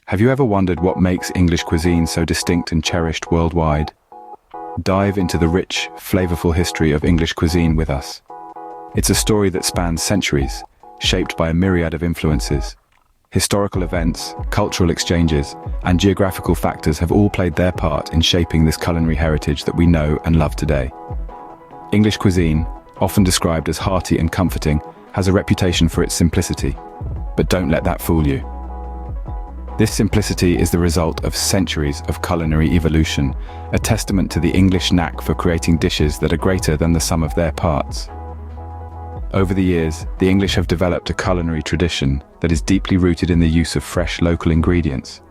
Have you ever wondered what makes English cuisine so distinct and cherished worldwide? Dive into the rich, flavorful history of English cuisine with us. It's a story that spans centuries, shaped by a myriad of influences. Historical events, cultural exchanges, and geographical factors have all played their part in shaping this culinary heritage that we know and love today. English cuisine, often described as hearty and comforting, has a reputation for its simplicity. But don't let that fool you. This simplicity is the result of centuries of culinary evolution, a testament to the English knack for creating dishes that are greater than the sum of their parts. Over the years, the English have developed a culinary tradition that is deeply rooted in the use of fresh local ingredients.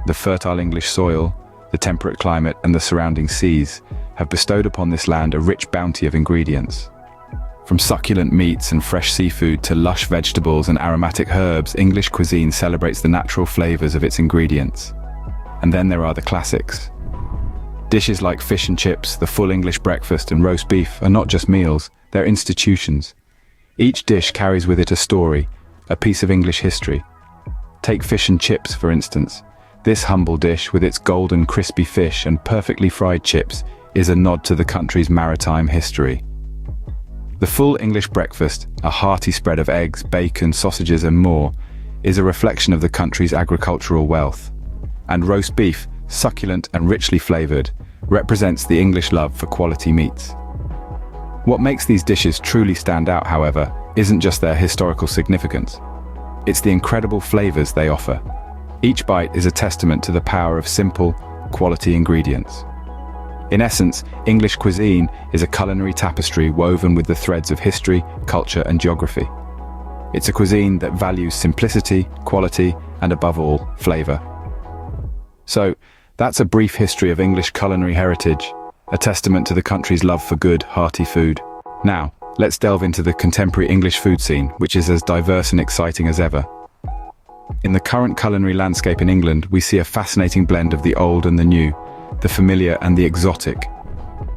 The fertile English soil, the temperate climate, and the surrounding seas have bestowed upon this land a rich bounty of ingredients. From succulent meats and fresh seafood to lush vegetables and aromatic herbs, English cuisine celebrates the natural flavors of its ingredients. And then there are the classics. Dishes like fish and chips, the full English breakfast, and roast beef are not just meals, they're institutions. Each dish carries with it a story, a piece of English history. Take fish and chips, for instance. This humble dish, with its golden, crispy fish and perfectly fried chips, is a nod to the country's maritime history. The full English breakfast, a hearty spread of eggs, bacon, sausages and more, is a reflection of the country's agricultural wealth. And roast beef, succulent and richly flavored, represents the English love for quality meats. What makes these dishes truly stand out, however, isn't just their historical significance. It's the incredible flavors they offer. Each bite is a testament to the power of simple, quality ingredients. In essence, English cuisine is a culinary tapestry woven with the threads of history, culture, and geography. It's a cuisine that values simplicity, quality, and above all, flavor. So, that's a brief history of English culinary heritage, a testament to the country's love for good, hearty food. Now, let's delve into the contemporary English food scene, which is as diverse and exciting as ever. In the current culinary landscape in England, we see a fascinating blend of the old and the new, the familiar and the exotic.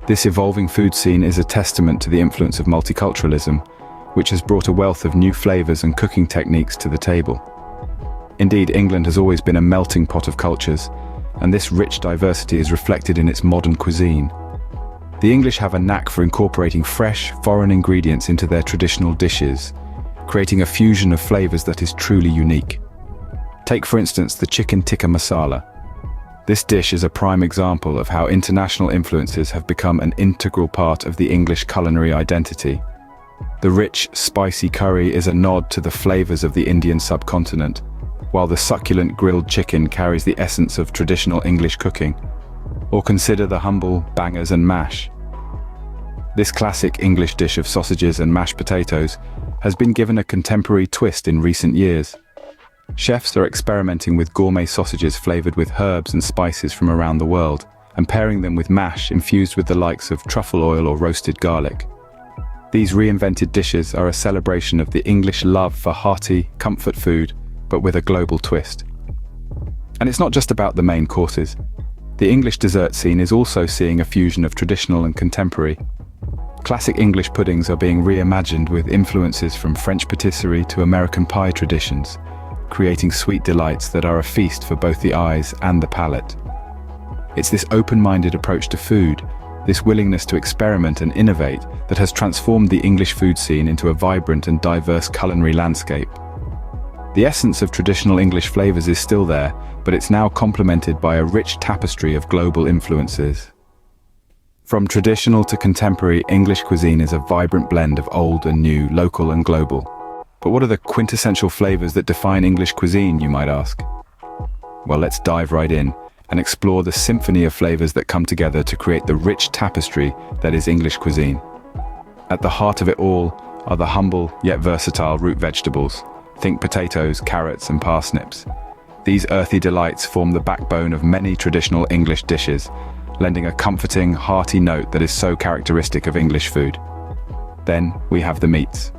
This evolving food scene is a testament to the influence of multiculturalism, which has brought a wealth of new flavors and cooking techniques to the table. Indeed, England has always been a melting pot of cultures, and this rich diversity is reflected in its modern cuisine. The English have a knack for incorporating fresh, foreign ingredients into their traditional dishes, creating a fusion of flavors that is truly unique. Take, for instance, the chicken tikka masala. This dish is a prime example of how international influences have become an integral part of the English culinary identity. The rich, spicy curry is a nod to the flavors of the Indian subcontinent, while the succulent grilled chicken carries the essence of traditional English cooking. Or consider the humble bangers and mash. This classic English dish of sausages and mashed potatoes has been given a contemporary twist in recent years. Chefs are experimenting with gourmet sausages flavored with herbs and spices from around the world, and pairing them with mash infused with the likes of truffle oil or roasted garlic. These reinvented dishes are a celebration of the English love for hearty, comfort food, but with a global twist. And it's not just about the main courses. The English dessert scene is also seeing a fusion of traditional and contemporary. Classic English puddings are being reimagined with influences from French patisserie to American pie traditions, creating sweet delights that are a feast for both the eyes and the palate. It's this open-minded approach to food, this willingness to experiment and innovate, that has transformed the English food scene into a vibrant and diverse culinary landscape. The essence of traditional English flavors is still there, but it's now complemented by a rich tapestry of global influences. From traditional to contemporary, English cuisine is a vibrant blend of old and new, local and global. But what are the quintessential flavors that define English cuisine, you might ask? Well, let's dive right in and explore the symphony of flavors that come together to create the rich tapestry that is English cuisine. At the heart of it all are the humble yet versatile root vegetables. Think potatoes, carrots, and parsnips. These earthy delights form the backbone of many traditional English dishes, lending a comforting, hearty note that is so characteristic of English food. Then we have the meats.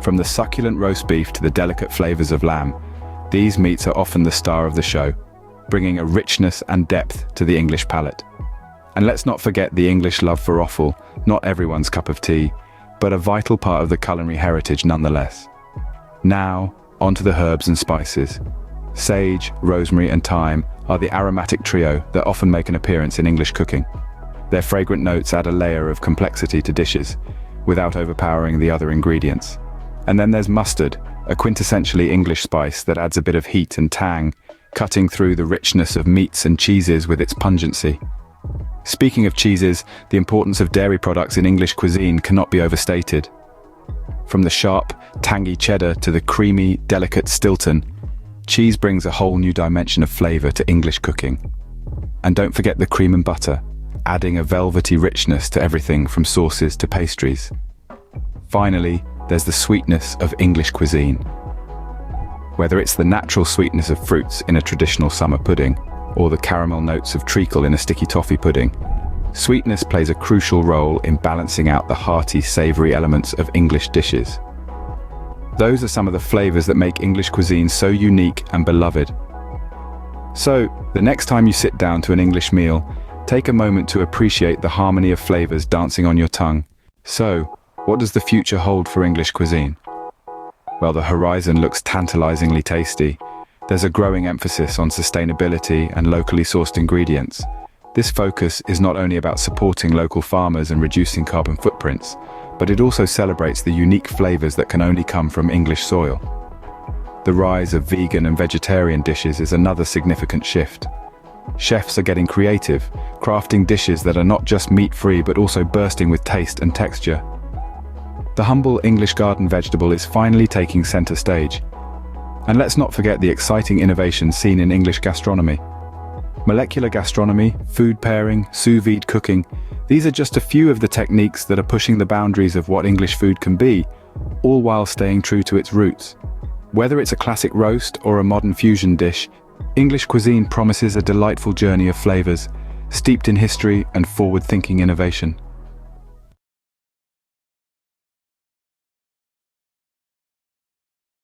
From the succulent roast beef to the delicate flavors of lamb, these meats are often the star of the show, bringing a richness and depth to the English palate. And let's not forget the English love for offal, not everyone's cup of tea, but a vital part of the culinary heritage nonetheless. Now, onto the herbs and spices. Sage, rosemary, and thyme are the aromatic trio that often make an appearance in English cooking. Their fragrant notes add a layer of complexity to dishes, without overpowering the other ingredients. And then there's mustard, a quintessentially English spice that adds a bit of heat and tang, cutting through the richness of meats and cheeses with its pungency. Speaking of cheeses, the importance of dairy products in English cuisine cannot be overstated. From the sharp, tangy cheddar to the creamy, delicate Stilton, cheese brings a whole new dimension of flavor to English cooking. And don't forget the cream and butter, adding a velvety richness to everything from sauces to pastries. Finally, there's the sweetness of English cuisine. Whether it's the natural sweetness of fruits in a traditional summer pudding, or the caramel notes of treacle in a sticky toffee pudding, sweetness plays a crucial role in balancing out the hearty, savory elements of English dishes. Those are some of the flavors that make English cuisine so unique and beloved. So, the next time you sit down to an English meal, take a moment to appreciate the harmony of flavors dancing on your tongue. So, what does the future hold for English cuisine? Well, the horizon looks tantalizingly tasty. There's a growing emphasis on sustainability and locally sourced ingredients. This focus is not only about supporting local farmers and reducing carbon footprints, but it also celebrates the unique flavors that can only come from English soil. The rise of vegan and vegetarian dishes is another significant shift. Chefs are getting creative, crafting dishes that are not just meat-free but also bursting with taste and texture. The humble English garden vegetable is finally taking center stage. And let's not forget the exciting innovations seen in English gastronomy. Molecular gastronomy, food pairing, sous vide cooking, these are just a few of the techniques that are pushing the boundaries of what English food can be, all while staying true to its roots. Whether it's a classic roast or a modern fusion dish, English cuisine promises a delightful journey of flavors, steeped in history and forward-thinking innovation.